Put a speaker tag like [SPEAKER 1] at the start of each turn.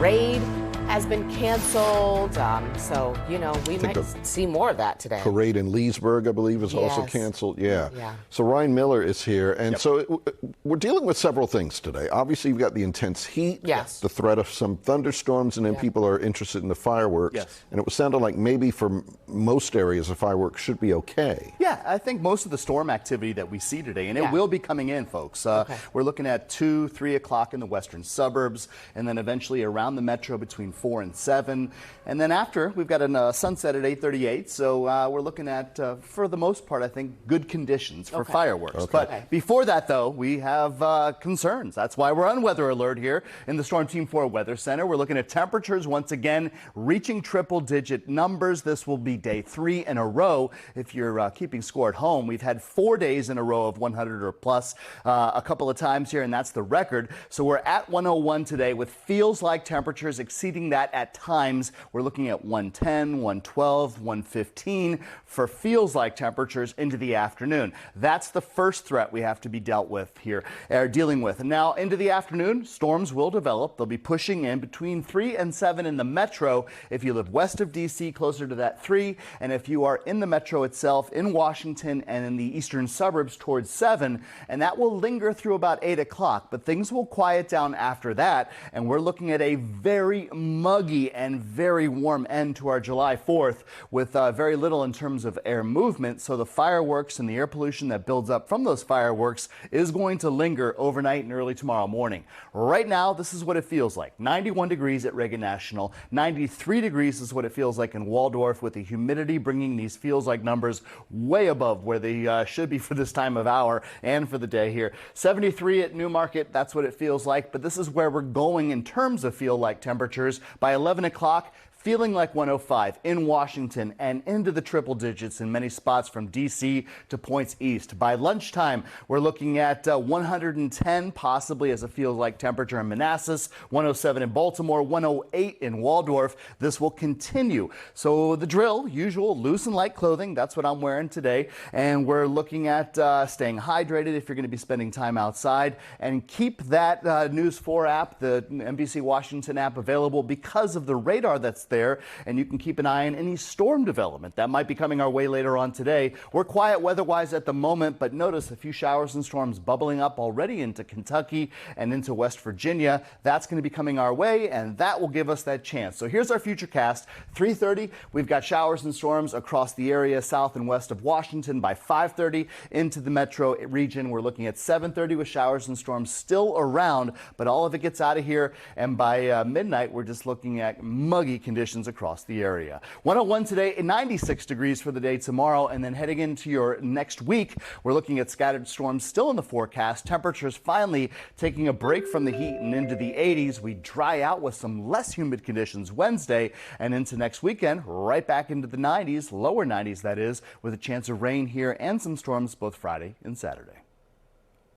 [SPEAKER 1] parade has been canceled. So, you know, we might see more of that today.
[SPEAKER 2] Parade in Leesburg, I believe, is also canceled. Yeah. So Ryan Miller is here. And so we're dealing with several things today. Obviously, you've got the intense heat, the threat of some thunderstorms, and then people are interested in the fireworks. And it was sounding like maybe for most areas, the fireworks should be okay.
[SPEAKER 3] Yeah, I think most of the storm activity that we see today, and it will be coming in, folks. We're looking at 2, 3 o'clock in the western suburbs, and then eventually around the metro between 4 and 7. And then after, we've got a sunset at 8:38. So we're looking at, for the most part, I think, good conditions for fireworks. But before that, though, we have concerns. That's why we're on weather alert here in the Storm Team 4 Weather Center. We're looking at temperatures once again reaching triple-digit numbers. This will be day 3 in a row. If you're keeping score at home, we've had 4 days in a row of 100 or plus a couple of times here, and that's the record. So we're at 101 today with feels like temperatures exceeding that at times. We're looking at 110, 112, 115 for feels like temperatures into the afternoon. That's the first threat we have to be dealing with. And now into the afternoon, storms will develop. They'll be pushing in between 3 and 7 in the metro if you live west of D.C., closer to that 3. And if you are in the metro itself, in Washington and in the eastern suburbs towards 7. And that will linger through about 8 o'clock. But things will quiet down after that. And we're looking at a very muggy and very warm end to our July 4th with very little in terms of air movement. So the fireworks and the air pollution that builds up from those fireworks is going to linger overnight and early tomorrow morning. Right now, this is what it feels like. 91 degrees at Reagan National. 93 degrees is what it feels like in Waldorf, with the humidity bringing these feels like numbers way above where they should be for this time of hour and for the day here. 73 at Newmarket, that's what it feels like. But this is where we're going in terms of feel like temperatures. By 11 o'clock, feeling like 105 in Washington and into the triple digits in many spots from D.C. to points east. By lunchtime, we're looking at 110 possibly as a feels like temperature in Manassas, 107 in Baltimore, 108 in Waldorf. This will continue. So the drill, usual loose and light clothing, that's what I'm wearing today. And we're looking at staying hydrated if you're going to be spending time outside, and keep that News 4 app, the NBC Washington app, available because of the radar that's there, and you can keep an eye on any storm development that might be coming our way later on today. We're quiet weather-wise at the moment, but notice a few showers and storms bubbling up already into Kentucky and into West Virginia. That's going to be coming our way, and that will give us that chance. So here's our future cast. 3:30, we've got showers and storms across the area south and west of Washington. By 5:30 into the metro region, we're looking at 7:30 with showers and storms still around, but all of it gets out of here, and by midnight, we're just looking at muggy conditions across the area. 101 today, 96 degrees for the day tomorrow, and then heading into your next week, we're looking at scattered storms still in the forecast. Temperatures finally taking a break from the heat and into the 80s. We dry out with some less humid conditions Wednesday, and into next weekend, right back into the 90s, lower 90s that is, with a chance of rain here and some storms both Friday and Saturday.